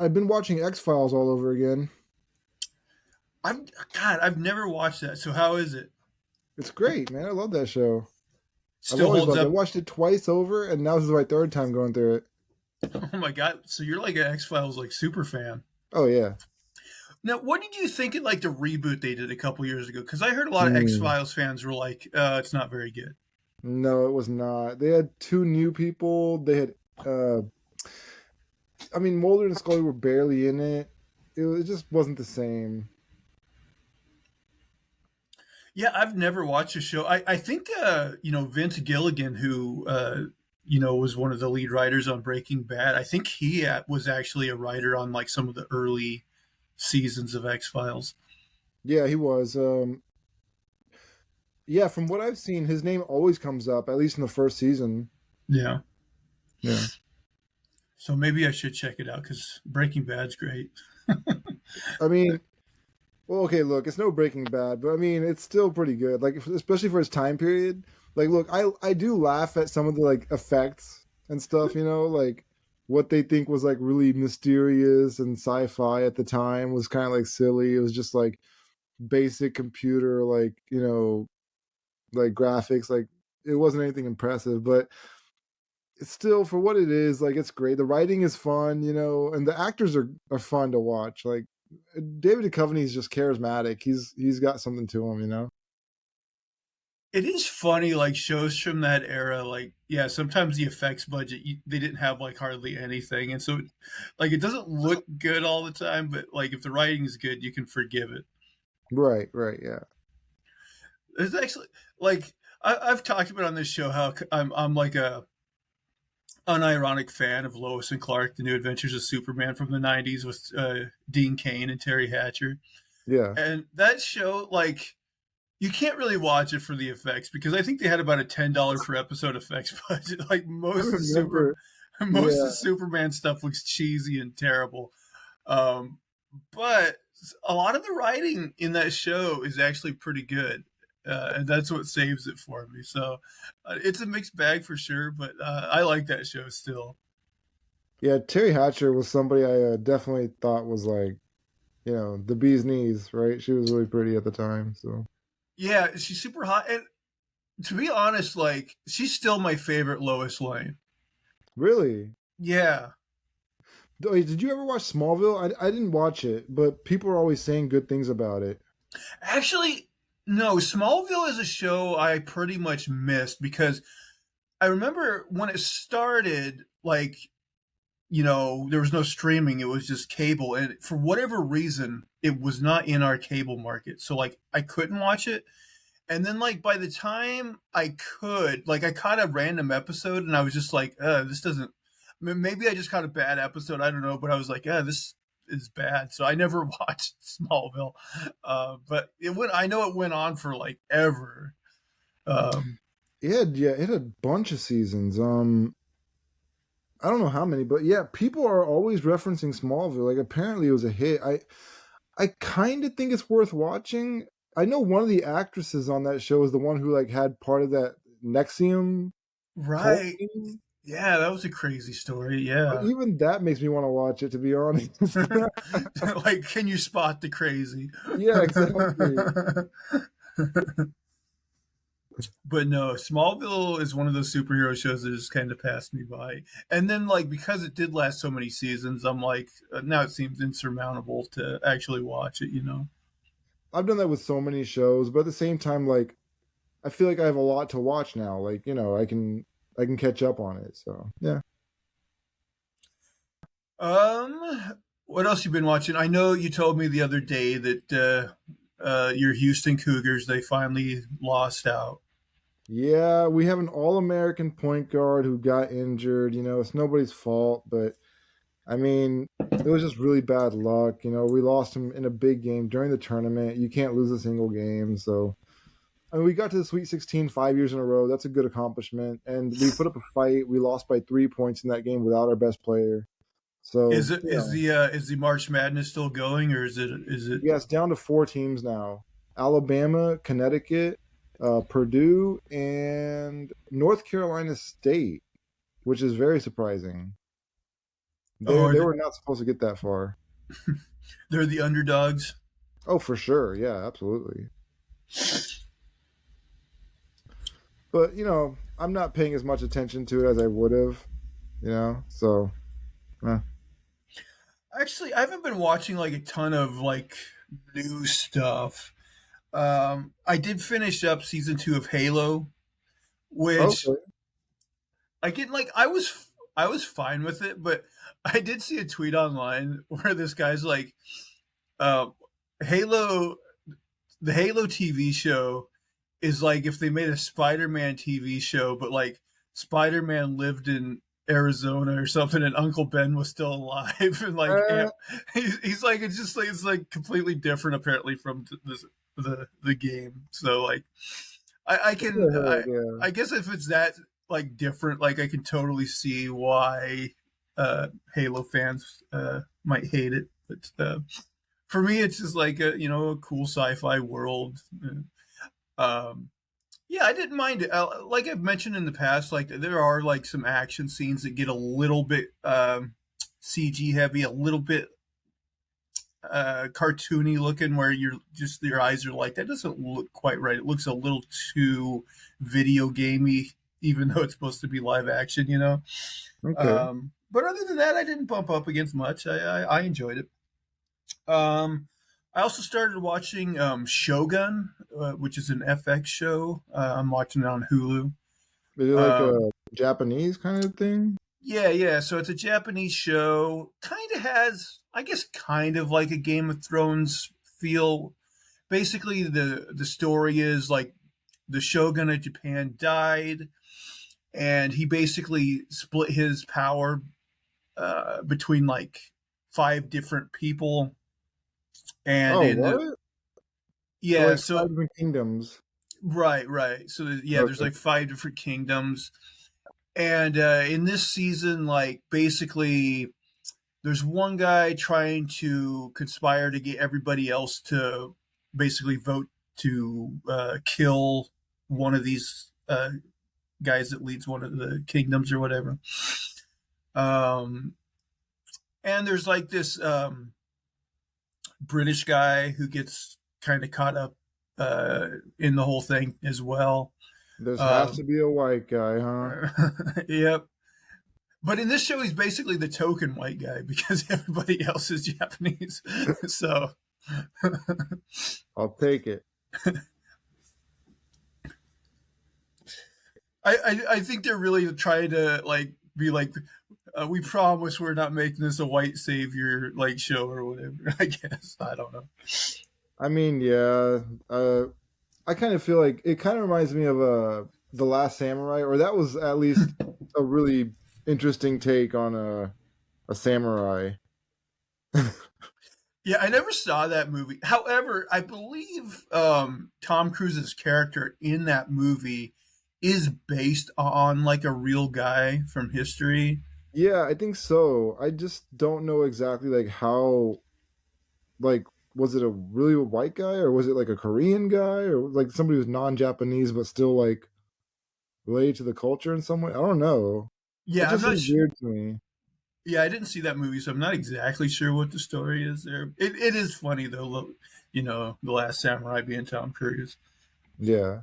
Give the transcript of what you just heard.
I've been watching X-Files all over again. I've never watched that. So how is it? It's great, man. I love that show. I've Still always holds loved it. I up? watched it twice over, and now this is my third time going through it. Oh my god! So you're like an X Files like super fan. Oh yeah. Now, what did you think of like the reboot they did a couple years ago? Because I heard a lot of X Hmm. Files fans were like, "It's not very good." No, it was not. They had two new people. They had, uh, I mean, Mulder and Scully were barely in it. It just wasn't the same. Yeah, I've never watched the show. I think Vince Gilligan, who was one of the lead writers on Breaking Bad. I think he was actually a writer on like some of the early seasons of X Files. Yeah, he was. Yeah, from what I've seen, his name always comes up, at least in the first season. Yeah, Yeah. so maybe I should check it out because Breaking Bad's great. I mean, well, okay, look, it's no Breaking Bad, but I mean, it's still pretty good. Like, especially for its time period. Like, look, I do laugh at some of the like effects and stuff. Like what they think was like really mysterious and sci-fi at the time was kind of like silly. It was just like basic computer, like like graphics. Like it wasn't anything impressive, but it's still for what it is. Like it's great. The writing is fun, and the actors are fun to watch. Like David Duchovny is just charismatic. He's got something to him. It is funny, like shows from that era. Like, yeah, sometimes the effects budget they didn't have like hardly anything, and so like it doesn't look good all the time. But like if the writing is good, you can forgive it. Right, right, yeah. It's actually like I've talked about on this show how I'm like a unironic fan of Lois and Clark: The New Adventures of Superman from the '90s with Dean Cain and Terry Hatcher, Yeah. and that show like you can't really watch it for the effects because I think they had about a $10 per episode effects budget. Like I remember. most of the Yeah. Superman stuff looks cheesy and terrible. Um, but a lot of the writing in that show is actually pretty good. And that's what saves it for me. So it's a mixed bag for sure, but I like that show still. Yeah, Terry Hatcher was somebody I definitely thought was like, the bee's knees, right? She was really pretty at the time, so. Yeah, she's super hot. And to be honest, like she's still my favorite Lois Lane. Really? Yeah, Wait, did you ever watch Smallville? I didn't watch it, but people are always saying good things about it. actually, no. Smallville is a show I pretty much missed because I remember when it started, like, there was no streaming, it was just cable. And for whatever reason, it was not in our cable market. So, like, I couldn't watch it. And then, like, by the time I could, like, I caught a random episode and I was just like, this doesn't, maybe I just caught a bad episode. I don't know. But I was like, this is bad. So I never watched Smallville. But I know it went on for like ever. Um, It had a bunch of seasons. I don't know how many, but yeah, people are always referencing Smallville. Like apparently it was a hit. I kind of think it's worth watching. I know one of the actresses on that show is the one who like had part of that Nexium cult right. thing. Yeah, that was a crazy story. But Yeah. even that makes me want to watch it, to be honest. Like, can you spot the crazy? Yeah, exactly. But no, Smallville is one of those superhero shows that just kind of passed me by. And then, like, because it did last so many seasons, I'm like, now it seems insurmountable to actually watch it. I've done that with so many shows, but at the same time, like I feel like I have a lot to watch now. Like I can catch up on it. So yeah. What else you been watching? I know you told me the other day that your Houston Cougars, they finally lost out. Yeah, we have an all-American point guard who got injured. It's nobody's fault, but I mean, it was just really bad luck. We lost him in a big game during the tournament. You can't lose a single game. So, I mean, we got to the Sweet 16 5 years in a row. That's a good accomplishment. And we put up a fight. We lost by 3 points in that game without our best player. So, Is the March Madness still going, or is it? yeah, it's down to 4 teams now: Alabama, Connecticut, Purdue, and North Carolina State, which is very surprising. Or They were not supposed to get that far. they're the underdogs. Oh, for sure. Yeah, absolutely. But I'm not paying as much attention to it as I would have. So eh. Actually, I haven't been watching like a ton of like new stuff. I did finish up season 2 of Halo, which Okay. I get like I was fine with it, but I did see a tweet online where this guy's like, uh, Halo, the Halo TV show is like if they made a Spider-Man TV show, but like Spider-Man lived in Arizona or something, and Uncle Ben was still alive, and like Uh, he's like it's like completely different apparently from the game. So like I can yeah. I guess if it's that like different, like I can totally see why Halo fans might hate it, but for me it's just like a cool sci-fi world. Um, yeah, I didn't mind it. Like I've mentioned in the past, like there are like some action scenes that get a little bit CG heavy, a little bit cartoony looking, where your eyes are like that doesn't look quite right. It looks a little too video gamey, even though it's supposed to be live action. Okay. But other than that, I didn't bump up against much. I enjoyed it. Um, I also started watching Shogun, which is an FX show. I'm watching it on Hulu. Is it like a Um, Japanese kind of thing? yeah, yeah. So it's a Japanese show. Kind of has, I guess, kind of like a Game of Thrones feel. Basically, the story is like the Shogun of Japan died, and he basically split his power between like 5 different people. And Oh, in the what? So yeah, like five so different kingdoms. right, right. So yeah, there's Okay. like 5 different kingdoms, and in this season, like basically, there's one guy trying to conspire to get everybody else to basically vote to kill one of these guys that leads one of the kingdoms or whatever. Um, and there's like this British guy who gets kind of caught up in the whole thing as well. This has to Um, be a white guy, huh? yep. But in this show, he's basically the token white guy because everybody else is Japanese. So I'll take it. I think they're really trying to like be like, we promise we're not making this a white savior like show or whatever. I guess I don't know. I mean, yeah. I kind of feel like it kind of reminds me of the Last Samurai, or that was at least a really interesting take on a samurai. Yeah, I never saw that movie. However, I believe Tom Cruise's character in that movie is based on like a real guy from history. Yeah, I think so. I just don't know exactly like how like was it a really white guy or was it like a Korean guy or like somebody who's non-Japanese but still like related to the culture in some way? I don't know. It Yeah, I'm just not. seems weird to me. Yeah, I didn't see that movie, so I'm not exactly sure what the story is there. It is funny though. The Last Samurai being Tom Cruise. Yeah.